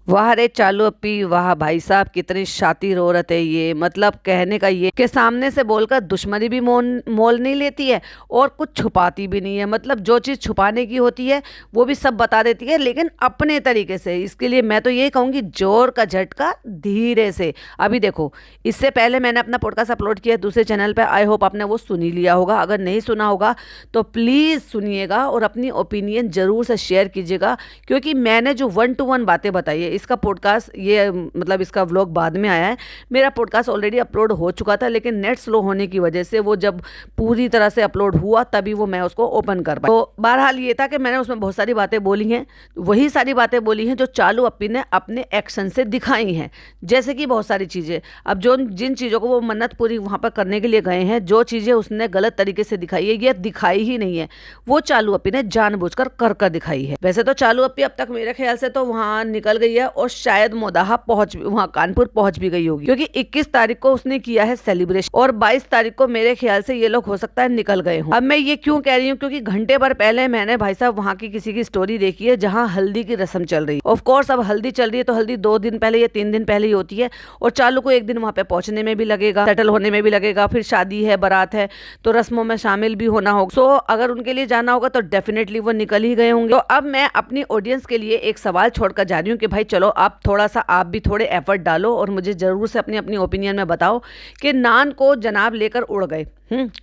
वाह रे चालू अप्पी वाह भाई साहब, कितनी शातिर औरत है ये। मतलब कहने का ये कि सामने से बोलकर दुश्मनी भी मोल मोल नहीं लेती है और कुछ छुपाती भी नहीं है। मतलब जो चीज़ छुपाने की होती है वो भी सब बता देती है, लेकिन अपने तरीके से। इसके लिए मैं तो यही कहूँगी, जोर का झटका धीरे से। अभी देखो, इससे पहले मैंने अपना पॉडकास्ट अपलोड किया दूसरे चैनल पर। आई होप आपने वो सुन ही लिया होगा। अगर नहीं सुना होगा तो प्लीज़ सुनिएगा और अपनी ओपिनियन ज़रूर से शेयर कीजिएगा, क्योंकि मैंने जो 1-to-1 बातें बताई है, इसका पॉडकास्ट ये मतलब इसका व्लॉग बाद में आया है। मेरा पॉडकास्ट ऑलरेडी अपलोड हो चुका था, लेकिन नेट स्लो होने की वजह से वो जब पूरी तरह से अपलोड हुआ तभी वो मैं उसको ओपन कर पाई। तो बहरहाल ये था कि मैंने उसमें बहुत सारी बातें बोली हैं, वही सारी बातें बोली हैं जो चालू अप्पी ने अपने एक्शन से दिखाई हैं। जैसे कि बहुत सारी चीज़ें, अब जो जिन चीज़ों को वो मन्नत पूरी वहाँ पर करने के लिए गए हैं, जो चीज़ें उसने गलत तरीके से दिखाई है, ये दिखाई ही नहीं है, वो चालू अप्पी ने जानबूझकर कर दिखाई है। वैसे तो चालू अप्पी अब तक मेरे ख्याल से तो वहाँ निकल गई है और शायद मोदाहा वहाँ कानपुर पहुंच भी गई होगी, क्योंकि 21 तारीख को उसने किया है सेलिब्रेशन और 22 तारीख को मेरे ख्याल से ये लोग हो सकता है निकल गए हों। अब मैं ये क्यों कह रही हूँ, क्योंकि घंटे भर पहले मैंने भाई साहब वहाँ की किसी की स्टोरी देखी है जहाँ हल्दी की रस्म चल रही है। ऑफ कोर्स अब हल्दी चल रही है तो हल्दी 2 दिन पहले या 3 दिन पहले ही होती है, और चालू को 1 दिन वहाँ पे पहुंचने में भी लगेगा, सेटल होने में भी लगेगा, फिर शादी है, बारात है, तो रस्मों में शामिल भी होना होगा। सो अगर उनके लिए जाना होगा तो डेफिनेटली वो निकल ही गए होंगे। तो अब मैं अपनी ऑडियंस के लिए एक सवाल छोड़कर जा रही हूँ कि भाई चलो आप थोड़ा सा, आप भी थोड़े एफर्ट डालो और मुझे ज़रूर से अपनी अपनी ओपिनियन में बताओ कि नान को जनाब लेकर उड़ गए।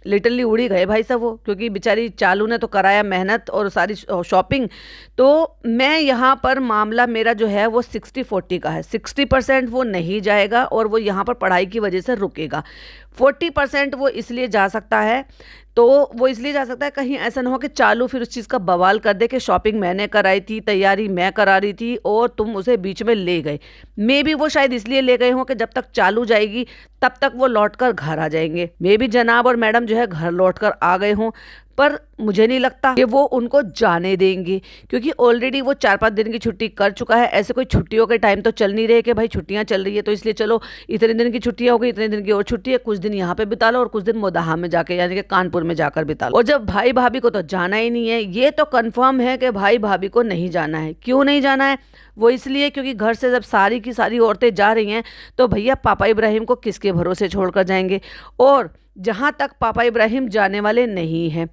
लिटरली उड़ ही गए भाई साहब वो, क्योंकि बेचारी चालू ने तो कराया मेहनत और सारी शॉपिंग। तो मैं यहाँ पर मामला मेरा जो है वो 60-40 का है। 60% वो नहीं जाएगा और वो यहाँ पर पढ़ाई की वजह से रुकेगा। 40% वो इसलिए जा सकता है, तो वो इसलिए जा सकता है कहीं ऐसा ना हो कि चालू फिर उस चीज़ का बवाल कर दे कि शॉपिंग मैंने कराई थी, तैयारी मैं करा रही थी और तुम उसे बीच में ले गए। मे बी वो शायद इसलिए ले गए हों कि जब तक चालू जाएगी तब तक वो लौट कर घर आ जाएंगे। मे बी जनाब और मैडम जो है घर लौट कर आ गए हों, पर मुझे नहीं लगता कि वो उनको जाने देंगे, क्योंकि ऑलरेडी वो 4-5 दिन की छुट्टी कर चुका है। ऐसे कोई छुट्टियों के टाइम तो चल नहीं रहे कि भाई छुट्टियां चल रही है तो इसलिए चलो इतने दिन की छुट्टियां हो गई, इतने दिन की और छुट्टी है, कुछ दिन यहाँ पे बिता लो और कुछ दिन मोदाहा में जाके यानी कि कानपुर में जाकर बिता लो। और जब भाई भाभी को तो जाना ही नहीं है, ये तो कन्फर्म है कि भाई भाभी को नहीं जाना है। क्यों नहीं जाना है? वो इसलिए क्योंकि घर से जब सारी की सारी औरतें जा रही हैं तो भैया पापा इब्राहिम को किसके भरोसे छोड़कर जाएंगे। और जहाँ तक पापा इब्राहिम जाने वाले नहीं हैं,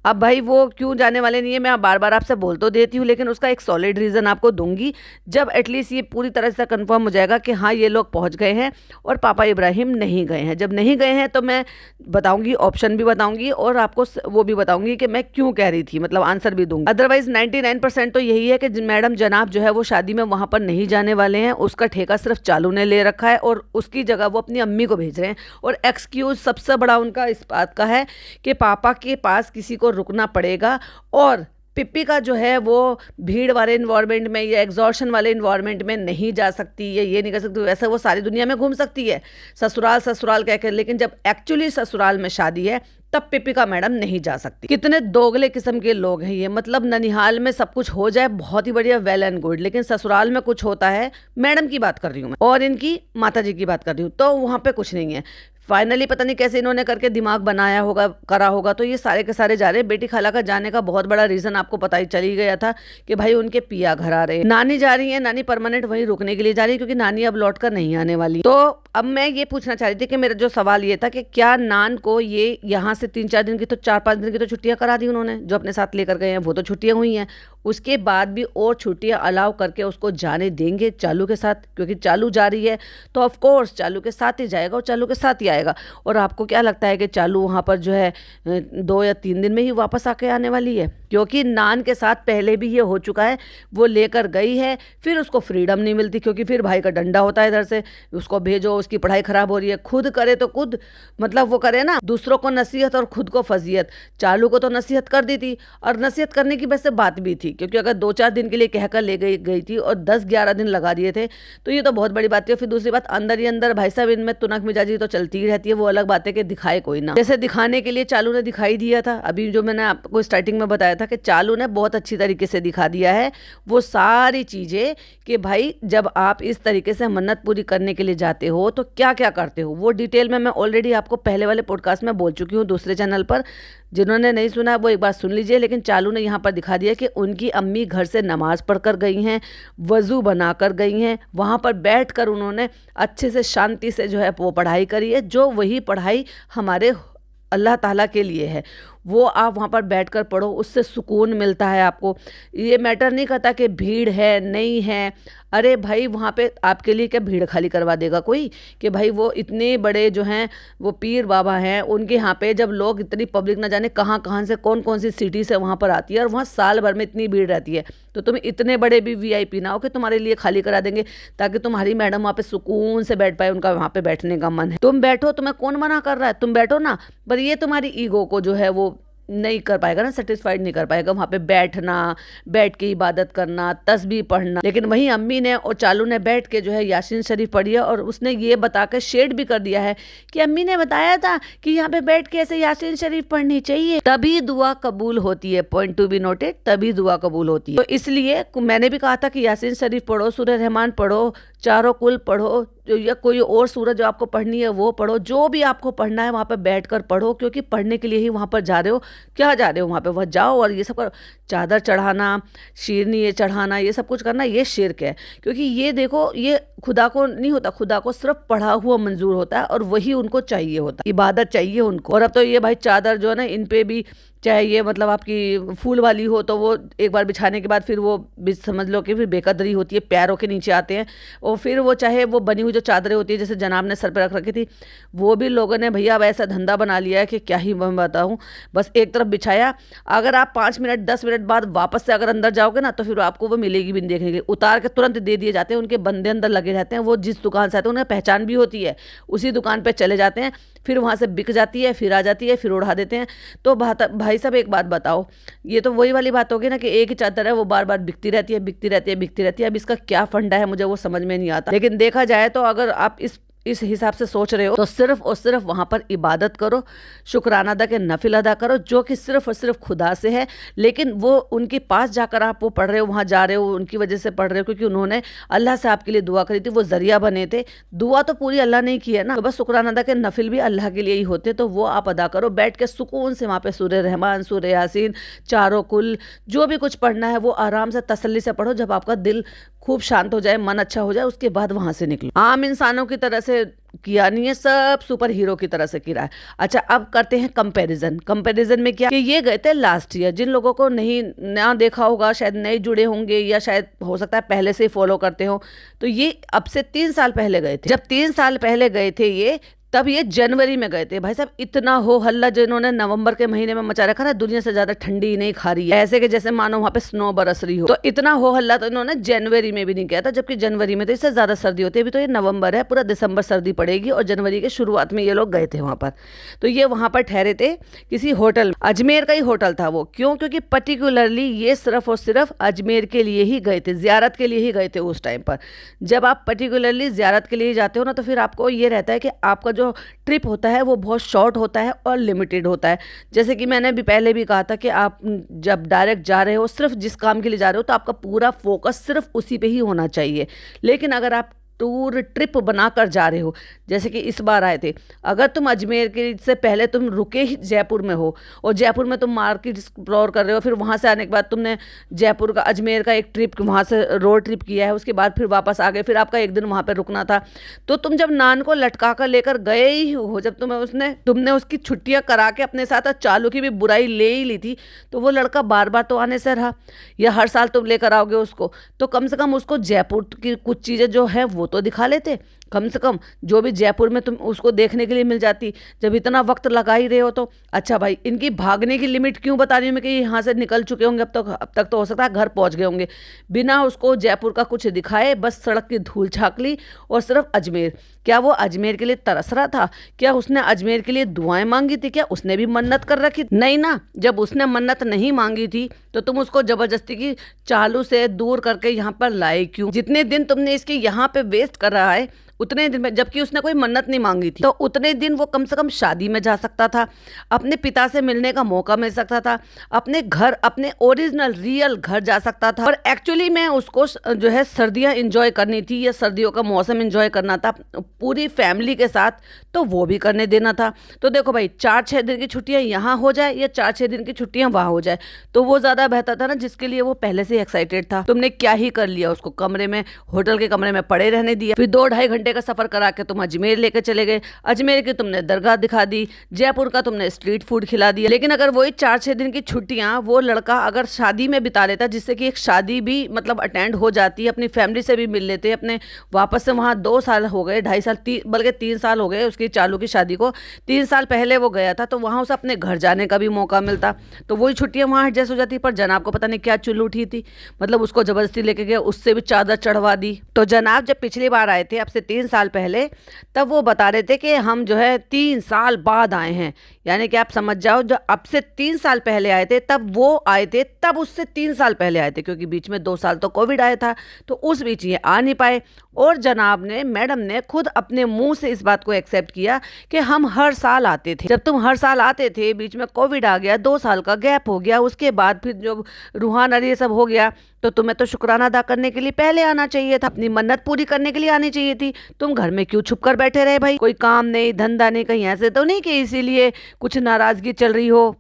अब भाई वो क्यों जाने वाले नहीं है मैं बार बार आपसे बोल तो देती हूँ, लेकिन उसका एक सॉलिड रीज़न आपको दूंगी जब एटलीस्ट ये पूरी तरह से कंफर्म हो जाएगा कि हाँ ये लोग पहुँच गए हैं और पापा इब्राहिम नहीं गए हैं। जब नहीं गए हैं तो मैं बताऊंगी, ऑप्शन भी बताऊंगी और आपको वो भी बताऊंगी कि मैं क्यों कह रही थी, मतलब आंसर भी दूंगी। अदरवाइज 99% तो यही है कि मैडम जनाब जो है वो शादी में वहाँ पर नहीं जाने वाले हैं। उसका ठेका सिर्फ चालू ने ले रखा है और उसकी जगह वो अपनी अम्मी को भेज रहे हैं। और एक्सक्यूज सबसे बड़ा उनका इस बात का है कि पापा के पास किसी को रुकना पड़ेगा और पिप्पी का जो है वो भीड़ वाले इन्वायरमेंट में या एग्जॉर्शन वाले इन्वायरमेंट में नहीं जा सकती, ये नहीं कर सकती। वैसे वो सारी दुनिया में घूम सकती है ससुराल ससुराल कह कर, लेकिन जब एक्चुअली ससुराल में शादी है तब पिपिका मैडम नहीं जा सकती। कितने दोगले किस्म के लोग हैं ये। मतलब ननिहाल में सब कुछ हो जाए बहुत ही बढ़िया, वेल एंड गुड, लेकिन ससुराल में कुछ होता है, मैडम की बात कर रही हूँ मैं और इनकी माता जी की बात कर रही हूँ, तो वहाँ पे कुछ नहीं है। फाइनली पता नहीं कैसे इन्होंने करके दिमाग बनाया होगा, करा होगा, तो ये सारे के सारे जा रहे हैं। बेटी खाला का जाने का बहुत बड़ा रीजन आपको पता ही चली गया था कि भाई उनके पिया घर आ रहे हैं। नानी जा रही है, नानी परमानेंट वहीं रुकने के लिए जा रही है क्योंकि नानी अब लौट कर नहीं आने वाली। तो अब मैं ये पूछना चाह रही थी कि मेरा जो सवाल ये था कि क्या नान को ये यहाँ से 3-4 दिन की तो 4-5 दिन की तो छुट्टियां करा दी उन्होंने, जो अपने साथ लेकर गए हैं वो तो छुट्टियां हुई हैं, उसके बाद भी और छुट्टियां अलाउ करके उसको जाने देंगे चालू के साथ? क्योंकि चालू जा रही है तो ऑफ कोर्स चालू के साथ ही जाएगा और चालू के साथ ही आएगा। और आपको क्या लगता है कि चालू वहाँ पर जो है 2 या 3 दिन में ही वापस आके आने वाली है? क्योंकि नान के साथ पहले भी ये हो चुका है, वो लेकर गई है फिर उसको फ्रीडम नहीं मिलती, क्योंकि फिर भाई का डंडा होता है इधर से, उसको भेजो, उसकी पढ़ाई खराब हो रही है, खुद करे तो खुद, मतलब वो करे ना, दूसरों को नसीहत और खुद को फजीयत। चालू को तो नसीहत कर दी थी और नसीहत करने की वैसे बात भी थी, क्योंकि अगर 2-4 दिन के लिए कहकर ले गई थी और 10-11 दिन लगा दिए थे तो ये तो बहुत बड़ी बात है। फिर दूसरी बात, अंदर ही अंदर भाई साहब इनमें तुनक मिजाजी तो चलती ही रहती है, वो अलग बात है कि दिखाए कोई ना। जैसे दिखाने के लिए चालू ने दिखाई दिया था, अभी जो मैंने आपको स्टार्टिंग में बताया था कि चालू ने बहुत अच्छी तरीके से दिखा दिया है वो सारी चीज़ें कि भाई जब आप इस तरीके से मन्नत पूरी करने के लिए जाते हो तो क्या क्या करते हो, वो डिटेल में मैं ऑलरेडी आपको पहले वाले पॉडकास्ट में बोल चुकी हूँ दूसरे चैनल पर। जिन्होंने नहीं सुना वो एक बार सुन लीजिए। लेकिन चालू ने यहाँ पर दिखा दिया कि उनकी अम्मी घर से नमाज़ पढ़ कर गई हैं, वज़ू बना कर गई हैं, वहाँ पर बैठ कर उन्होंने अच्छे से शांति से जो है वो पढ़ाई करी है, जो वही पढ़ाई हमारे अल्लाह ताला के लिए है। वो आप वहाँ पर बैठकर पढ़ो, उससे सुकून मिलता है आपको। ये मैटर नहीं करता कि भीड़ है नहीं है। अरे भाई वहाँ पे आपके लिए क्या भीड़ खाली करवा देगा कोई, कि भाई वो इतने बड़े जो हैं वो पीर बाबा हैं, उनके यहाँ पे जब लोग इतनी पब्लिक ना जाने कहाँ कहाँ से कौन कौन सी सिटी से वहाँ पर आती है, और वहाँ साल भर में इतनी भीड़ रहती है, तो तुम इतने बड़े भी वीआईपी ना हो कि तुम्हारे लिए खाली करा देंगे ताकि तुम्हारी मैडम वहाँ पे सुकून से बैठ पाए, उनका वहाँ पे बैठने का मन है। तुम बैठो, तुम्हें कौन मना कर रहा है, तुम बैठो ना। पर ये तुम्हारी ईगो को जो है वो नहीं कर पाएगा ना, सेटिस्फाइड नहीं कर पाएगा वहाँ पे बैठना, बैठ के इबादत करना, तस्बीह पढ़ना। लेकिन वहीं अम्मी ने और चालू ने बैठ के जो है यासीन शरीफ पढ़ी है, और उसने ये बता कर शेड भी कर दिया है कि अम्मी ने बताया था कि यहाँ पे बैठ के ऐसे यासीन शरीफ पढ़नी चाहिए, तभी दुआ कबूल होती है। पॉइंट टू बी नोटेड, तभी दुआ कबूल होती है। तो इसलिए मैंने भी कहा था कि यासीन शरीफ पढ़ो, सूरह रहमान पढ़ो, चारों कुल पढ़ो, या कोई और सूरत जो आपको पढ़नी है वो पढ़ो, जो भी आपको पढ़ना है वहाँ पे बैठकर पढ़ो, क्योंकि पढ़ने के लिए ही वहाँ पर जा रहे हो। क्या जा रहे हो वहाँ पे, वहाँ जाओ और ये सब करो। चादर चढ़ाना, शीरनी ये चढ़ाना, ये सब कुछ करना, ये शिर्क है। क्योंकि ये देखो, ये खुदा को नहीं होता, खुदा को सिर्फ पढ़ा हुआ मंजूर होता है, और वही उनको चाहिए होता है, इबादत चाहिए उनको। और अब तो ये भाई चादर जो है ना, इन पे भी चाहे ये मतलब आपकी फूल वाली हो तो वो एक बार बिछाने के बाद फिर वो समझ लो कि फिर बेकदरी होती है, पैरों के नीचे आते हैं। और फिर वो चाहे वो बनी हुई जो चादरें होती है जैसे जनाब ने सर पे रख रखी थी, वो भी लोगों ने भैया अब ऐसा धंधा बना लिया है कि क्या ही मैं बताऊँ। बस एक तरफ बिछाया, अगर आप 5 मिनट 10 मिनट बाद वापस से अगर अंदर जाओगे ना, तो फिर आपको वो मिलेगी भी नहीं देखने के लिए। उतार के तुरंत दे दिए जाते हैं, उनके बंदे अंदर लगे रहते हैं, वो जिस दुकान से आते हैं उन्हें पहचान भी होती है, उसी दुकान पर चले जाते हैं, फिर वहाँ से बिक जाती है, फिर आ जाती है, फिर उड़ा देते हैं। तो भाई साहब एक बात बताओ, ये तो वही वाली बात होगी ना कि एक ही चादर है वो बार बार बिकती रहती है, बिकती रहती है, बिकती रहती है। अब इसका क्या फंडा है मुझे वो समझ में नहीं आता। लेकिन देखा जाए तो अगर आप इस हिसाब से सोच रहे हो तो सिर्फ और सिर्फ वहाँ पर इबादत करो, शुक्राना अदा के नफिल अदा करो, जो कि सिर्फ और सिर्फ खुदा से है। लेकिन वो उनके पास जाकर आप वो पढ़ रहे हो, वहाँ जा रहे हो, उनकी वजह से पढ़ रहे हो, क्योंकि उन्होंने अल्लाह से आपके लिए दुआ करी थी, वो जरिया बने थे। दुआ तो पूरी अल्लाह ने की है ना, तो बस शुक्राना अदा के नफिल भी अल्लाह के लिए ही होते, तो वो आप अदा करो बैठ के सुकून से। वहाँ पे सूरह रहमान, सूरह यासीन, चारों कुल, जो भी कुछ पढ़ना है वो आराम से तसल्ली से पढ़ो। जब आपका दिल खूब शांत हो जाए, मन अच्छा हो जाए, उसके बाद वहाँ से निकलो। आम इंसानों की तरह से किया नहीं है, सब सुपर हीरो की तरह से किया है। अच्छा, अब करते हैं कंपैरिजन। कंपैरिजन में क्या कि ये गए थे लास्ट ईयर, जिन लोगों को नहीं ना देखा होगा, शायद नए जुड़े होंगे, या शायद हो सकता है पहले से ही फॉलो करते हो, तो ये अब से 3 साल पहले गए थे। जब 3 साल पहले गए थे ये, तब ये जनवरी में गए थे। भाई साहब इतना हो हल्ला जो इन्होंने नवंबर के महीने में मचा रखा ना, दुनिया से ज्यादा ठंडी नहीं खा रही है, ऐसे कि जैसे मानो वहाँ पे स्नो बरस रही हो। तो इतना हो हल्ला तो इन्होंने जनवरी में भी नहीं किया था, जबकि जनवरी में तो इससे ज्यादा सर्दी होती है। अभी तो ये नवंबर है, पूरा दिसंबर सर्दी पड़ेगी, और जनवरी के शुरुआत में ये लोग गए थे वहाँ पर। तो ये वहाँ पर ठहरे थे किसी होटल, अजमेर का ही होटल था वो। क्यों? क्योंकि पर्टिकुलरली ये सिर्फ और सिर्फ अजमेर के लिए ही गए थे, जियारत के लिए ही गए थे उस टाइम पर। जब आप पर्टिकुलरली जियारत के लिए जाते हो ना, तो फिर आपको ये रहता है कि आपका जो ट्रिप होता है वो बहुत शॉर्ट होता है और लिमिटेड होता है। जैसे कि मैंने भी पहले भी कहा था कि आप जब डायरेक्ट जा रहे हो, सिर्फ जिस काम के लिए जा रहे हो, तो आपका पूरा फोकस सिर्फ उसी पे ही होना चाहिए। लेकिन अगर आप टूर ट्रिप बनाकर जा रहे हो, जैसे कि इस बार आए थे, अगर तुम अजमेर के से पहले तुम रुके ही जयपुर में हो, और जयपुर में तुम मार्केट एक्सप्लोर कर रहे हो, फिर वहाँ से आने के बाद तुमने जयपुर का अजमेर का एक ट्रिप वहाँ से रोड ट्रिप किया है, उसके बाद फिर वापस आ गए, फिर आपका एक दिन वहाँ पर रुकना था, तो तुम जब नान को लटका कर लेकर गए ही हो, जब तुमने उसकी छुट्टियाँ करा के अपने साथ चालू की भी बुराई ले ही ली थी, तो वो लड़का बार बार तो आने से रहा, या हर साल तुम लेकर आओगे उसको, तो कम से कम उसको जयपुर की कुछ चीज़ें जो है वो तो दिखा लेते। कम से कम जो भी जयपुर में तुम उसको देखने के लिए मिल जाती, जब इतना वक्त लगा ही रहे हो तो। अच्छा भाई, इनकी भागने की लिमिट क्यों बता रही हूँ मैं कि यहाँ से निकल चुके होंगे, अब तक तो हो सकता है घर पहुँच गए होंगे, बिना उसको जयपुर का कुछ दिखाए, बस सड़क की धूल झाँक ली और सिर्फ अजमेर। क्या वो अजमेर के लिए तरस रहा था? क्या उसने अजमेर के लिए दुआएं मांगी थी? क्या उसने भी मन्नत कर रखी? नहीं ना। जब उसने मन्नत नहीं मांगी थी तो तुम उसको जबरदस्ती की चालू से दूर करके यहाँ पर लाए क्यों? जितने दिन तुमने इसके यहाँ पे वेस्ट कर रहा है, उतने दिन में, जबकि उसने कोई मन्नत नहीं मांगी थी। तो उतने दिन वो कम से कम शादी में जा सकता था, अपने पिता से मिलने का मौका मिल सकता था, अपने घर, अपने ओरिजिनल रियल घर जा सकता था। और एक्चुअली में उसको जो है सर्दियाँ इंजॉय करनी थी, या सर्दियों का मौसम इंजॉय करना था पूरी फैमिली के साथ, तो वो भी करने देना था। तो देखो भाई, 4-6 दिन की छुट्टियाँ यहाँ हो जाए या 4-6 दिन की छुट्टियाँ वहाँ हो जाए, तो वो ज़्यादा बेहतर था ना, जिसके लिए वो पहले से एक्साइटेड था। तुमने क्या ही कर लिया, उसको कमरे में, होटल के कमरे में पड़े रहने दिया, फिर 2-2.5 घंटे का सफर करा के तुम अजमेर लेके चले गए, अजमेर की तुमने दरगाह दिखा दी, जयपुर का तुमने स्ट्रीट फूड खिला दिया। लेकिन अगर वही 4-6 दिन की छुट्टियां वो लड़का अगर शादी में बिता लेता, जिससे कि एक शादी भी मतलब अटेंड हो जाती, अपनी फैमिली से भी मिल लेते, अपने वापस से वहाँ 2 साल हो गए, 2.5 साल, बल्कि 3 साल हो गए उसकी चालू की शादी को, 3 साल पहले वो गया था, तो वहाँ उसे अपने घर जाने का भी मौका मिलता, तो वही छुट्टियां वहाँ एडजस्ट हो जाती। पर जनाब को पता नहीं क्या चुल उठी थी, मतलब उसको जबरदस्ती लेके गया, उससे भी चादर चढ़वा दी। तो जनाब जब पिछली बार आए थे, अब से 3 साल पहले, तब वो बता रहे थे कि हम जो है 3 साल बाद आए हैं, यानी कि आप समझ जाओ, जो अब से 3 साल पहले आए थे तब वो आए थे, तब उससे 3 साल पहले आए थे, क्योंकि बीच में 2 साल तो कोविड आया था, तो उस बीच ये आ नहीं पाए। और जनाब ने, मैडम ने खुद अपने मुंह से इस बात को एक्सेप्ट किया कि हम हर साल आते थे, जब तुम हर साल आते थे, बीच में कोविड आ गया, 2 साल का गैप हो गया, उसके बाद फिर जो रूहान अली ये सब हो गया, तो तुम्हें तो शुक्राना अदा करने के लिए पहले आना चाहिए था, अपनी मन्नत पूरी करने के लिए आनी चाहिए थी। तुम घर में क्यों छुप कर बैठे रहे भाई, कोई काम नहीं, धंधा नहीं, कहीं ऐसे तो नहीं कि इसीलिए कुछ नाराजगी चल रही हो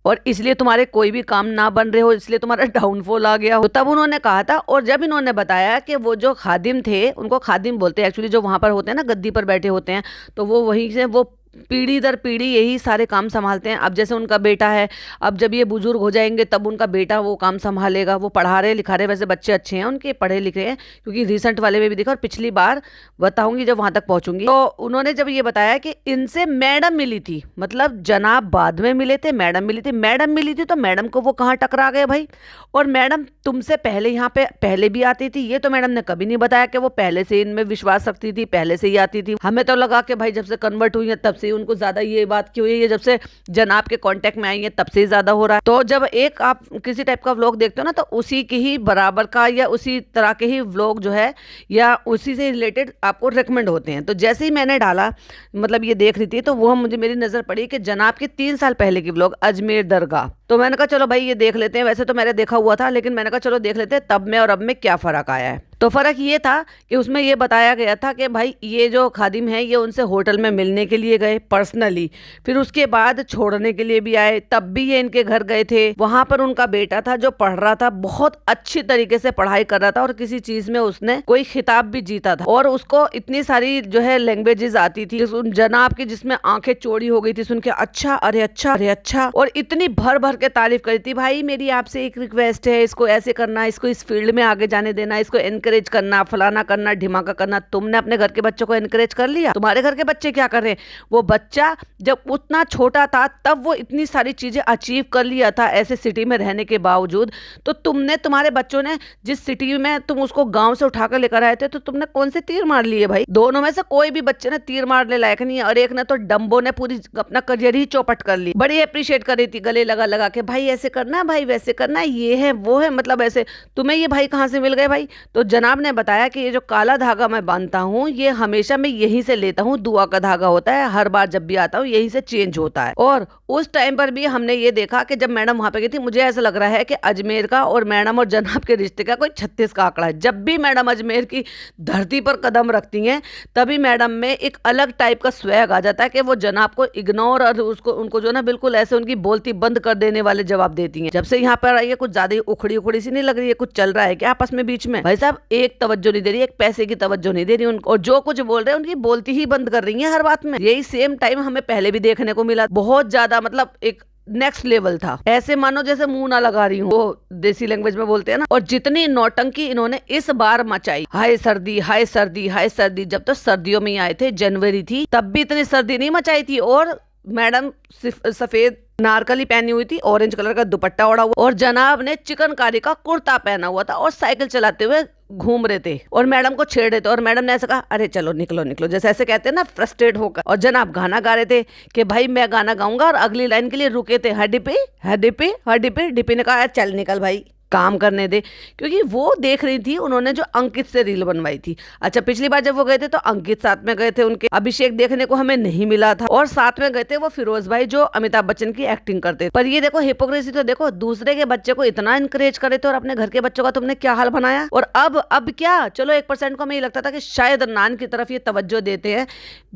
और इसलिए तुम्हारे कोई भी काम ना बन रहे हो, इसलिए तुम्हारा डाउनफॉल आ गया हो। तो तब उन्होंने कहा था, और जब इन्होंने बताया कि वो जो खादिम थे, उनको खादिम बोलते हैं एक्चुअली, जो वहाँ पर होते हैं ना, गद्दी पर बैठे होते हैं, तो वो वहीं से वो पीढ़ी दर पीढ़ी यही सारे काम संभालते हैं। अब जैसे उनका बेटा है, अब जब ये बुजुर्ग हो जाएंगे तब उनका बेटा वो काम संभालेगा, वो पढ़ा रहे लिखा रहे, वैसे बच्चे अच्छे हैं उनके, पढ़े लिखे हैं, क्योंकि रिसेंट वाले में भी देखा, और पिछली बार बताऊंगी जब वहां तक पहुंचूंगी। तो उन्होंने जब ये बताया कि इनसे मैडम मिली थी, मतलब जनाब बाद में मिले थे, मैडम मिली थी, मैडम मिली थी, तो मैडम को वो कहाँ टकरा गए भाई, और मैडम तुमसे पहले यहाँ पे पहले भी आती थी, ये तो मैडम ने कभी नहीं बताया कि वो पहले से इनमें विश्वास रखती थी, पहले से ही आती थी। हमें तो लगा कि भाई जब से कन्वर्ट हुई है तब से उनको ज्यादा ये बात की हुई है, जब से जनाब के कांटेक्ट में आई है तब से ज्यादा हो रहा है। तो जब एक आप किसी टाइप का व्लॉग देखते हो ना, तो उसी के ही बराबर का या उसी तरह के ही व्लॉग जो है या उसी से रिलेटेड आपको रिकमेंड होते हैं। तो जैसे ही मैंने डाला, मतलब ये देख रही थी, तो वो मुझे मेरी नजर पड़ी कि जनाब के 3 साल पहले की व्लॉग अजमेर दरगाह। तो मैंने कहा चलो भाई ये देख लेते हैं, वैसे तो मैंने देखा हुआ था, लेकिन मैंने कहा चलो देख लेते हैं तब में और अब में क्या फर्क आया है। तो फर्क ये था कि उसमें ये बताया गया था कि भाई ये जो खादिम है ये उनसे होटल में मिलने के लिए गए पर्सनली, फिर उसके बाद छोड़ने के लिए भी आए, तब भी ये इनके घर गए थे। वहां पर उनका बेटा था जो पढ़ रहा था, बहुत अच्छी तरीके से पढ़ाई कर रहा था, और किसी चीज में उसने कोई खिताब भी जीता था, और उसको इतनी सारी जो है लैंग्वेजेस आती थी। जनाब की जिसमें आंखें चौड़ी हो गई थी सुन के, अच्छा अरे अच्छा अरे अच्छा, और इतनी भर भर के तारीफ करी थी, भाई मेरी आपसे एक रिक्वेस्ट है, इसको ऐसे करना, इसको इस फील्ड में आगे जाने देना, इसको एनकरेज करना, फलाना करना, ढिमाका करना। तुमने अपने घर के बच्चों को एनकरेज कर लिया? तुम्हारे घर के बच्चे क्या कर रहे हैं? वो बच्चा जब उतना छोटा था तब वो इतनी सारी चीजें अचीव कर लिया था ऐसे सिटी में रहने के बावजूद। तो तुमने, तुम्हारे बच्चों ने जिस सिटी में तुम उसको गांव से उठाकर लेकर आए थे, तो तुमने कौन से तीर मार लिए भाई? दोनों में से कोई भी बच्चे ने तीर मारने लायक नहीं है, और एक ने तो डम्बो ने पूरी अपना करियर ही चौपट कर ली। बड़ी अप्रिशिएट कर रही थी, गले लगा लगा के, भाई ऐसे करना, भाई वैसे करना, ये है वो है, मतलब ऐसे। तुम्हें ये भाई कहाँ से मिल गए भाई? तो जनाब ने बताया कि ये जो काला धागा मैं बांधता हूँ ये हमेशा मैं यहीं से लेता हूँ, दुआ का धागा होता है, हर बार जब भी आता हूँ यहीं से चेंज होता है। और उस टाइम पर भी हमने ये देखा कि जब मैडम वहां पे गई थी, मुझे ऐसा लग रहा है कि अजमेर का और मैडम और जनाब के रिश्ते का कोई 36 का आंकड़ा है। जब भी मैडम अजमेर की धरती पर कदम रखती हैं तभी मैडम में एक अलग टाइप का स्वैग आ जाता है कि वो जनाब को इग्नोर और उनको जो ना बिल्कुल ऐसे उनको बोलती बंद कर देने वाले जवाब देती हैं। जब से यहाँ पर आई है कुछ ज्यादा ही उखड़ी उखड़ी सी नहीं लग रही है? कुछ चल रहा है क्या आपस में बीच में? भाई साहब एक तवज्जो नहीं दे रही, एक पैसे की तवज्जो नहीं दे रही उनको, और जो कुछ बोल रहे हैं उनकी बोलती ही बंद कर रही है हर बात में। यही सेम टाइम हमें पहले भी देखने को मिला, बहुत ज्यादा, मतलब एक नेक्स्ट लेवल था, ऐसे मानो जैसे मुंह ना लगा रही हूँ, वो देसी लैंग्वेज में बोलते हैं ना। और जितनी नौटंकी इन्होंने इस बार मचाई, हाय सर्दी हाय सर्दी हाय सर्दी, जब तो सर्दियों में ही आए थे, जनवरी थी, तब भी इतनी सर्दी नहीं मचाई थी। और मैडम सफेद नारकली पहनी हुई थी, ऑरेंज कलर का दुपट्टा ओढ़ा हुआ, और जनाब ने चिकनकारी का कुर्ता पहना हुआ था और साइकिल चलाते हुए घूम रहे थे और मैडम को छेड़ रहे थे। और मैडम ने ऐसा कहा, अरे चलो निकलो निकलो, जैसे ऐसे कहते हैं ना, फ्रस्ट्रेट होकर। और जनाब गाना गा रहे थे कि भाई मैं गाना गाऊंगा, और अगली लाइन के लिए रुके थे, डिपी डिपी डिपी। डिपी ने कहा चल निकल भाई, काम करने दे, क्योंकि वो देख रही थी उन्होंने जो अंकित से रील बनवाई थी। अच्छा, पिछली बार जब वो गए थे तो अंकित साथ में गए थे, उनके अभिषेक देखने को हमें नहीं मिला था, और साथ में गए थे वो फिरोज भाई जो अमिताभ बच्चन की एक्टिंग करते। पर ये देखो हिपोक्रेसी, तो देखो दूसरे के बच्चे को इतना इनकरेज करे थे और अपने घर के बच्चों का तुमने क्या हाल बनाया। और अब क्या, चलो 1% को हमें ये लगता था कि शायद नान की तरफ ये तवज्जो देते हैं,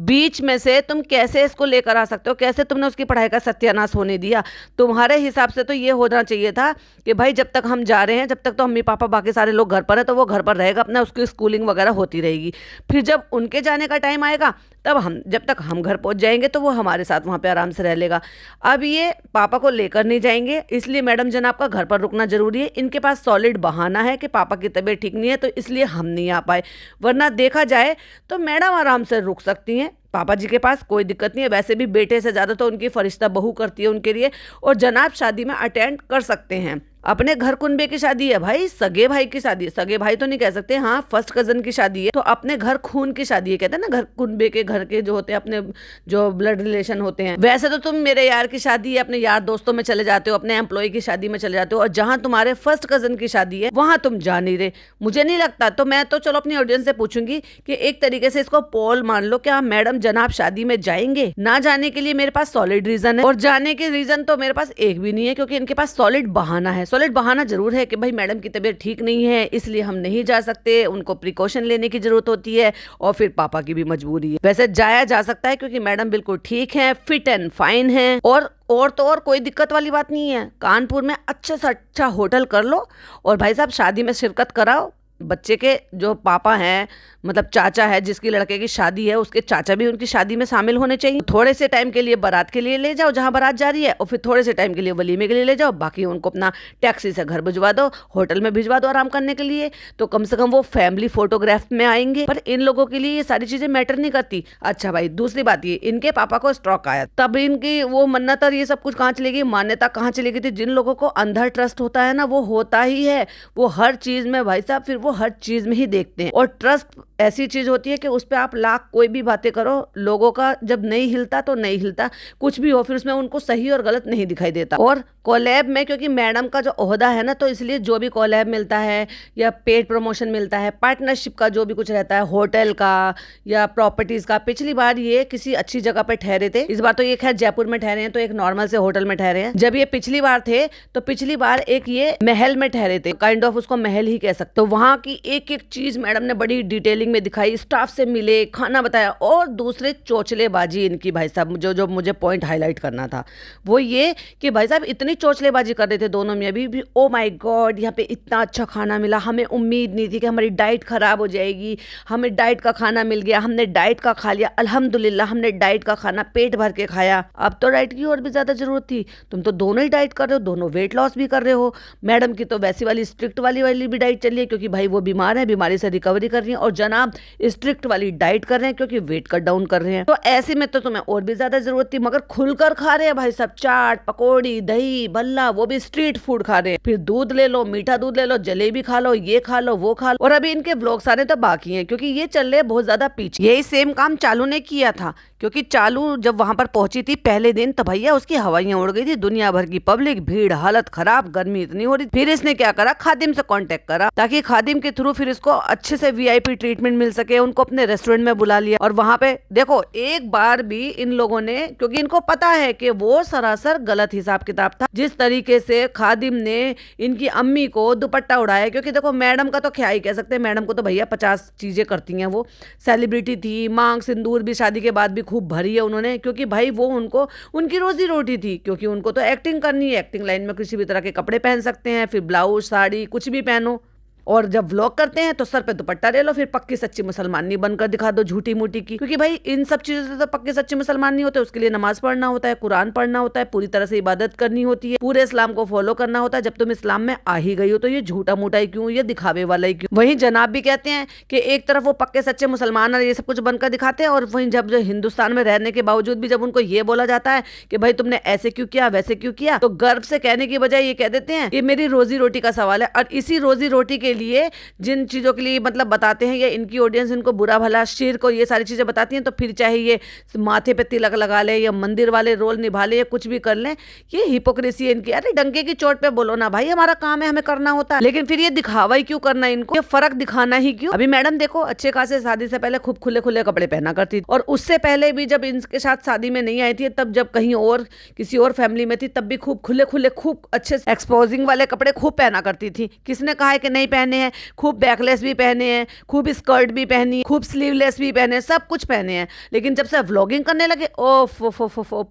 बीच में से तुम कैसे इसको लेकर आ सकते हो, कैसे तुमने उसकी पढ़ाई का सत्यानाश होने दिया। तुम्हारे हिसाब से तो ये होना चाहिए था कि भाई जब तक हम जा रहे हैं, जब तक तो मम्मी पापा बाकी सारे लोग घर पर है, तो वो घर पर रहेगा अपना, उसकी स्कूलिंग वगैरह होती रहेगी। फिर जब उनके जाने का टाइम आएगा तब हम, जब तक हम घर पहुंच जाएंगे तो वो हमारे साथ वहाँ पे आराम से रह लेगा। अब ये पापा को लेकर नहीं जाएंगे, इसलिए मैडम जनाब का घर पर रुकना जरूरी है। इनके पास सॉलिड बहाना है कि पापा की तबीयत ठीक नहीं है, तो इसलिए हम नहीं आ पाए, वरना देखा जाए तो मैडम आराम से रुक सकती हैं, पापा जी के पास कोई दिक्कत नहीं है। वैसे भी बेटे से ज़्यादा तो उनकी फरिश्ता बहू करती है उनके लिए, और जनाब शादी में अटेंड कर सकते हैं। अपने घर कुनबे की शादी है भाई, सगे भाई की शादी है, सगे भाई तो नहीं कह सकते, हाँ फर्स्ट कजन की शादी है, तो अपने घर खून की शादी है, कहते हैं ना घर कुनबे के, घर के जो होते हैं अपने जो ब्लड रिलेशन होते हैं। वैसे तो तुम मेरे यार की शादी है, अपने यार दोस्तों में चले जाते हो, अपने एम्प्लॉय की शादी में चले जाते हो, और जहां तुम्हारे फर्स्ट कजन की शादी है वहां तुम जा नहीं रहे। मुझे नहीं लगता, तो मैं तो चलो अपनी ऑडियंस से पूछूंगी कि एक तरीके से इसको पोल मान लो, क्या मैडम जनाब शादी में जाएंगे? ना जाने के लिए मेरे पास सॉलिड रीजन है, और जाने के रीजन तो मेरे पास एक भी नहीं है, क्योंकि इनके पास सॉलिड बहाना है। सॉलिड बहाना जरूर है कि भाई मैडम की तबीयत ठीक नहीं है इसलिए हम नहीं जा सकते, उनको प्रिकॉशन लेने की जरूरत होती है, और फिर पापा की भी मजबूरी है। वैसे जाया जा सकता है क्योंकि मैडम बिल्कुल ठीक है, फिट एंड फाइन है, और तो और कोई दिक्कत वाली बात नहीं है। कानपुर में अच्छे से अच्छा होटल कर लो और भाई साहब शादी में शिरकत कराओ। बच्चे के जो पापा हैं, मतलब चाचा है जिसकी लड़के की शादी है, उसके चाचा भी उनकी शादी में शामिल होने चाहिए। थोड़े से टाइम के लिए बारात के लिए ले जाओ जहां बारात जा रही है, और फिर थोड़े से टाइम के लिए वलीमे के लिए ले जाओ, बाकी उनको अपना टैक्सी से घर भिजवा दो, होटल में भिजवा दो आराम करने के लिए, तो कम से कम वो फैमिली फोटोग्राफ में आएंगे। पर इन लोगों के लिए ये सारी चीजें मैटर नहीं करती। अच्छा भाई, दूसरी बात ये, इनके पापा को स्ट्रोक आया, तब इनकी वो मन्नत और ये सब कुछ कहाँ चली गई, मान्यता कहाँ चली गई थी। जिन लोगों को अंधा ट्रस्ट होता है ना, वो होता ही है, वो हर चीज में भाई साहब, फिर वो हर चीज में ही देखते हैं। और ट्रस्ट ऐसी चीज होती है कि उस पर आप लाख कोई भी बातें करो, लोगों का जब नहीं हिलता तो नहीं हिलता, कुछ भी हो फिर उसमें उनको सही और गलत नहीं दिखाई देता। और कोलैब में क्योंकि मैडम का जो ओहदा है ना, तो इसलिए जो भी कोलैब मिलता है या पेड प्रमोशन मिलता है, पार्टनरशिप का जो भी कुछ रहता है, होटल का या प्रॉपर्टीज का, पिछली बार ये किसी अच्छी जगह पे ठहरे थे, इस बार तो ये खैर जयपुर में ठहरे हैं, तो एक नॉर्मल से होटल में ठहरे हैं। जब ये पिछली बार थे तो पिछली बार एक ये महल में ठहरे थे, काइंड ऑफ उसको महल ही कह सकते। तो वहां की एक एक चीज मैडम ने बड़ी डिटेलिंग में दिखाई, स्टाफ से मिले, खाना बताया। और दूसरे चोचलेबाजी इनकी भाई साहब, जो मुझे पॉइंट हाईलाइट करना था वो ये कि भाई साहब इतनी चोचलेबाजी कर रहे थे दोनों में भी ओ माय गॉड यहाँ पे इतना अच्छा खाना मिला, हमें उम्मीद नहीं थी कि हमारी डाइट खराब हो जाएगी, हमें डाइट का खाना मिल गया, हमने डाइट का खा लिया, अल्हम्दुलिल्लाह हमने डाइट का खाना पेट भर के खाया। अब तो डाइट की और भी ज्यादा जरूरत थी, तुम तो दोनों ही डाइट कर रहे हो, दोनों वेट लॉस भी कर रहे हो। मैडम की तो वैसी वाली स्ट्रिक्ट वाली भी डाइट चली है क्योंकि भाई वो बीमार है, बीमारी से रिकवरी कर रही है, और जनाब स्ट्रिक्ट वाली डाइट कर रहे हैं क्योंकि वेट कट डाउन कर रहे हैं। तो ऐसे में तो तुम्हें और भी ज्यादा जरूरत थी, मगर खुलकर खा रहे हैं भाई सब, चाट पकौड़ी दही भल्ला, वो भी स्ट्रीट फूड खा रहे हैं। फिर दूध ले लो, मीठा दूध ले लो, जलेबी खा लो, ये खा लो, वो खा लो। और अभी इनके व्लॉग्स आने तो बाकी हैं क्योंकि ये चल रहे बहुत ज्यादा पीछे। यही सेम काम चालू ने किया था, क्योंकि चालू जब वहां पर पहुंची थी पहले दिन तो भैया उसकी हवाइयां उड़ गई थी, दुनिया भर की पब्लिक, भीड़, हालत खराब, गर्मी इतनी हो रही। फिर इसने क्या करा, खादिम से कांटेक्ट करा ताकि खादिम के थ्रू फिर इसको अच्छे से वीआईपी ट्रीटमेंट मिल सके। उनको अपने रेस्टोरेंट में बुला लिया, और वहां पे देखो एक बार भी इन लोगों ने, क्योंकि इनको पता है कि वो सरासर गलत हिसाब किताब था जिस तरीके से खादिम ने इनकी अम्मी को दुपट्टा उड़ाया। क्योंकि देखो मैडम का तो क्या ही कह सकते हैं, मैडम को तो भैया 50 चीजें करती हैं, वो सेलिब्रिटी थी, मांग सिंदूर भी शादी के बाद भी खूब भरी है उन्होंने, क्योंकि भाई वो उनको उनकी रोजी रोटी थी, क्योंकि उनको तो एक्टिंग करनी है, एक्टिंग लाइन में किसी भी तरह के कपड़े पहन सकते हैं, फिर ब्लाउज साड़ी कुछ भी पहनो। और जब व्लॉग करते हैं तो सर पे दुपट्टा ले लो, फिर पक्की सच्ची मुसलमान नहीं बनकर दिखा दो झूठी मूठी की। क्योंकि भाई इन सब चीजों से तो पक्के सच्चे मुसलमान नहीं होते, उसके लिए नमाज पढ़ना होता है, कुरान पढ़ना होता है, पूरी तरह से इबादत करनी होती है, पूरे इस्लाम को फॉलो करना होता है। जब तुम इस्लाम में आ ही गई हो तो ये झूठा मूठा ही क्यों, ये दिखावे वाला ही क्यों। वहीं जनाब भी कहते हैं कि एक तरफ वो पक्के सच्चे मुसलमान और ये सब कुछ बनकर दिखाते हैं, और वहीं जब हिंदुस्तान में रहने के बावजूद भी जब उनको ये बोला जाता है कि भाई तुमने ऐसे क्यों किया, वैसे क्यों किया, तो गर्व से कहने की बजाय ये कह देते हैं कि मेरी रोजी रोटी का सवाल है। और इसी रोजी रोटी के लिए, जिन चीज़ों के लिए मतलब बताते हैं, या इनकी ऑडियंस इनको बुरा भला शिर्क और ये सारी चीज़ें बताती हैं, तो फिर चाहे ये माथे पे तिलक लगा ले या मंदिर वाले रोल निभा ले या कुछ भी कर लें, ये हिपोक्रेसी है इनकी। अरे डंके की चोट पे बोलो ना भाई, हमारा काम है, हमें करना होता है, लेकिन फिर ये दिखावा ही क्यों करना है इनको, ये फर्क दिखाना ही क्यों। अभी मैडम देखो, अच्छे खासे शादी से पहले खूब खुले खुले कपड़े पहना करती थी, और उससे पहले भी जब इनके साथ शादी में नहीं आई थी, तब जब कहीं और किसी और फैमिली में थी, तब भी खूब खुले खुले खूब अच्छे एक्सपोजिंग वाले कपड़े खूब पहना करती थी। किसने कहा है कि नहीं पहने हैं? खूब बैकलेस भी पहने हैं, खूब स्कर्ट भी पहनी, खूब स्लीवलेस भी पहने, सब कुछ पहने हैं। लेकिन जब से व्लॉगिंग करने लगे, ओफ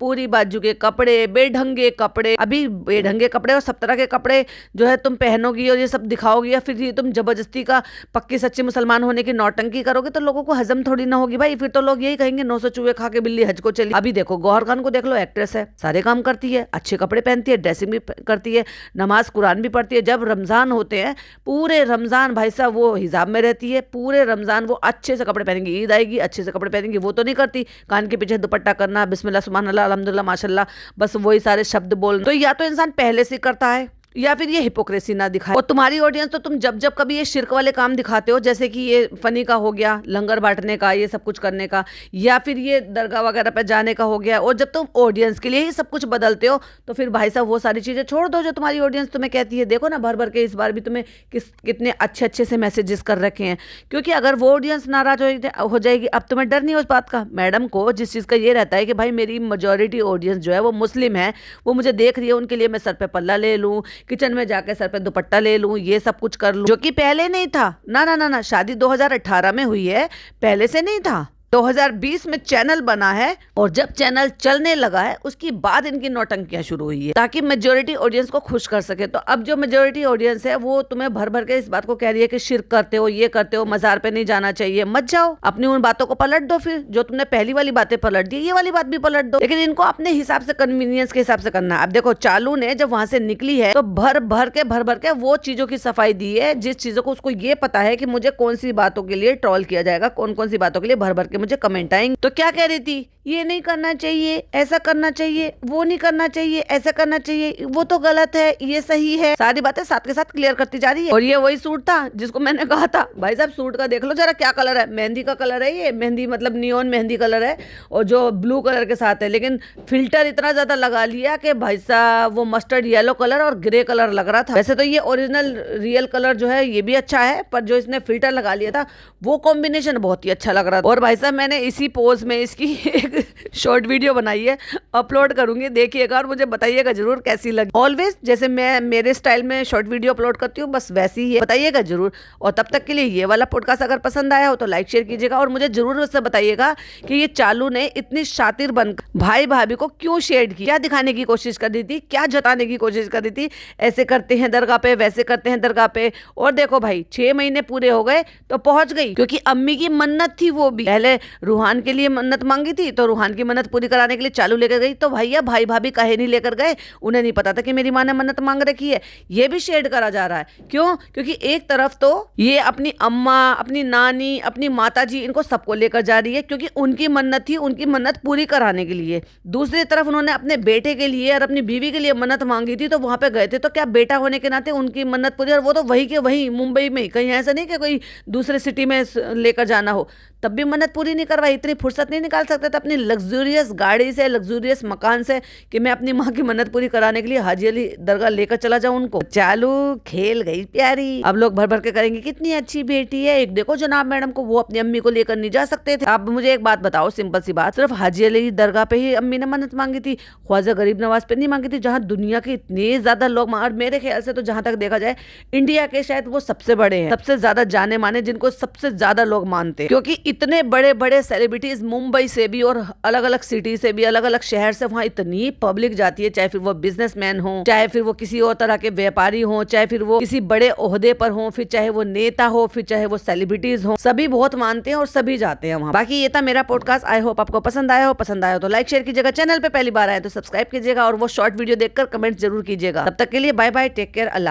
पूरी बाजू के कपड़े, बेढंगे कपड़े। अभी बेढंगे कपड़े और सब तरह के कपड़े जो है तुम पहनोगी और ये सब दिखाओगी, या फिर ये तुम जबरदस्ती का पक्की सच्ची मुसलमान होने की नौटंकी करोगे, तो लोगों को हजम थोड़ी ना होगी भाई। फिर तो लोग यही कहेंगे 900 चूहे खा के बिल्ली हज को चली। अभी देखो गौहर खान को देख लो, एक्ट्रेस है, सारे काम करती है, अच्छे कपड़े पहनती है, ड्रेसिंग भी करती है, नमाज कुरान भी पढ़ती है। जब रमजान होते हैं, पूरे रमजान भाई साहब वो हिजाब में रहती है, पूरे रमजान वो अच्छे से कपड़े पहनेंगी। ईद आएगी अच्छे से कपड़े पहनेंगी, वो तो नहीं करती कान के पीछे दुपट्टा करना, बिस्मिल्लाह सुभान अल्लाह अल्हम्दुलिल्लाह माशाल्लाह, बस वही सारे शब्द बोलना। तो या तो इंसान पहले से करता है, या फिर ये हिपोक्रेसी ना दिखाए। और तुम्हारी ऑडियंस तो तुम जब जब कभी ये शिर्क वाले काम दिखाते हो, जैसे कि ये फनी का हो गया, लंगर बांटने का, ये सब कुछ करने का, या फिर ये दरगाह वगैरह पे जाने का हो गया, और जब तुम ऑडियंस के लिए ही सब कुछ बदलते हो, तो फिर भाई साहब वो सारी चीज़ें छोड़ दो जो तुम्हारी ऑडियंस तुम्हें कहती है। देखो ना, भर भर के इस बार भी तुम्हें कितने अच्छे अच्छे से मैसेजेस कर रखे हैं, क्योंकि अगर वो ऑडियंस नाराज हो जाएगी, अब तुम्हें डर नहीं हो इस बात का। मैडम को जिस चीज़ का ये रहता है कि भाई मेरी मेजॉरिटी ऑडियंस जो है वो मुस्लिम है, वो मुझे देख रही है, उनके लिए मैं सर पे पल्ला ले लूँ, किचन में जाके सर पे दुपट्टा ले लूं, ये सब कुछ कर लूं, जो कि पहले नहीं था। ना ना ना ना, शादी 2018 में हुई है, पहले से नहीं था। 2020 में चैनल बना है, और जब चैनल चलने लगा है उसके बाद इनकी नौटंकियां शुरू हुई है, ताकि मेजोरिटी ऑडियंस को खुश कर सके। तो अब जो मेजोरिटी ऑडियंस है वो तुम्हें भर भर के इस बात को कह रही है कि शिर्क करते हो, ये करते हो, मजार पे नहीं जाना चाहिए। मत जाओ, अपनी उन बातों को पलट दो। फिर जो तुमने पहली वाली बातें पलट दी, ये वाली बात भी पलट दो, लेकिन इनको अपने हिसाब से, कन्वीनियंस के हिसाब से करना है। अब देखो, चालू ने जब वहां से निकली है तो भर भर के वो चीजों की सफाई दी है जिस चीजों को उसको ये पता है कि मुझे कौन सी बातों के लिए ट्रोल किया जाएगा, कौन कौन सी बातों के लिए भर भर के मुझे कमेंट आएंगे। तो क्या कह रही थी, ये नहीं करना चाहिए, ऐसा करना चाहिए, वो नहीं करना चाहिए, ऐसा करना चाहिए, वो तो गलत है, ये सही है, सारी बातें साथ के साथ क्लियर करती जा रही है। और ये वही सूट था जिसको मैंने कहा था, भाई साहब सूट का देख लो जरा क्या कलर है, मेहंदी का कलर है, ये मेहंदी मतलब नियॉन मेहंदी कलर है, और जो ब्लू कलर के साथ है, लेकिन फिल्टर इतना ज्यादा लगा लिया कि भाई साहब वो मस्टर्ड येलो कलर और ग्रे कलर लग रहा था। वैसे तो ये ओरिजिनल रियल कलर जो है ये भी अच्छा है, पर जो इसने फिल्टर लगा लिया था वो कॉम्बिनेशन बहुत ही अच्छा लग रहा था। और भाई साहब मैंने इसी पोज में इसकी एक शॉर्ट वीडियो बनाई है, अपलोड करूंगी, देखिएगा और मुझे बताइएगा जरूर कैसी लगी। ऑलवेज जैसे मैं मेरे स्टाइल में शॉर्ट वीडियो अपलोड करती हूँ, बस वैसी ही बताइएगा जरूर। और तब तक के लिए ये वाला पॉडकास्ट अगर पसंद आया हो तो लाइक शेयर कीजिएगा, और मुझे जरूर उससे बताइएगा कि ये चालू ने इतनी शातिर बनकर भाई भाभी को क्यों शेड किया, क्या दिखाने की कोशिश कर रही थी, क्या जताने की कोशिश कर रही थी, ऐसे करते हैं दरगाह पे, वैसे करते हैं दरगाह पे। और देखो भाई 6 महीने पूरे हो गए तो पहुंच गई, क्योंकि अम्मी की मन्नत थी, वो भी पहले रूहान के लिए मन्नत मांगी थी, तो रूहान की मन्नत पूरी कराने के लिए चालू लेकर गई। तो भैया भाई भाभी काहे नहीं लेकर गए, उन्हें नहीं पता था कि मेरी माँ ने मन्नत मांग रखी है। ये भी शेड करा जा रहा है, क्यों? क्योंकि एक तरफ तो ये अपनी अम्मा, अपनी नानी, अपनी माता जी, इनको सबको लेकर जा रही है क्योंकि उनकी मन्नत थी, उनकी मन्नत पूरी कराने के लिए। दूसरी तरफ उन्होंने अपने बेटे के लिए और अपनी बीवी के लिए मन्नत मांगी थी, तो वहां पे गए थे, तो क्या बेटा होने के नाते उनकी मन्नत पूरी, और वो तो वही के वही मुंबई में, कहीं ऐसा नहीं कि कोई दूसरे सिटी में लेकर जाना हो, तब भी मन्नत पूरी नहीं करवाई। इतनी फुर्सत नहीं निकाल सकते थे अपनी लग्जूरियस गाड़ी से, लग्जूरियस मकान से, कि मैं अपनी माँ की मन्नत पूरी कराने के लिए हाजी अली दरगाह लेकर चला जाऊं उनको। चालू खेल गई प्यारी, अब लोग भर भर के करेंगे कितनी अच्छी बेटी है। एक देखो जनाब मैडम को, वो अपनी अम्मी को लेकर नहीं जा सकते थे। अब मुझे एक बात बताओ, सिंपल सी बात, सिर्फ हाजी अली दरगाह पे ही अम्मी ने मन्नत मांगी थी, ख्वाजा गरीब नवाज पे नहीं मांगी थी, जहाँ दुनिया के इतने ज्यादा लोग, और मेरे ख्याल से तो जहां तक देखा जाए इंडिया के शायद वो सबसे बड़े हैं, सबसे ज्यादा जाने माने, जिनको सबसे ज्यादा लोग मानते हैं, क्योंकि इतने बड़े बड़े सेलिब्रिटीज मुंबई से भी और अलग अलग सिटी से भी, अलग अलग शहर से वहां इतनी पब्लिक जाती है, चाहे फिर वो बिजनेसमैन हो, चाहे फिर वो किसी और तरह के व्यापारी हो, चाहे फिर वो किसी बड़े ओहदे पर हो, फिर चाहे वो नेता हो, फिर चाहे वो सेलिब्रिटीज हो, सभी बहुत मानते हैं और सभी जाते हैं वहां। बाकी ये था मेरा पॉडकास्ट, आई होप आपको पसंद आया हो। पसंद आया हो तो लाइक शेयर कीजिएगा, चैनल पे पहली बार आए तो सब्सक्राइब कीजिएगा, और वो शॉर्ट वीडियो देखकर कमेंट जरूर कीजिएगा। तब तक के लिए बाय बाय, टेक केयर, अल्लाह।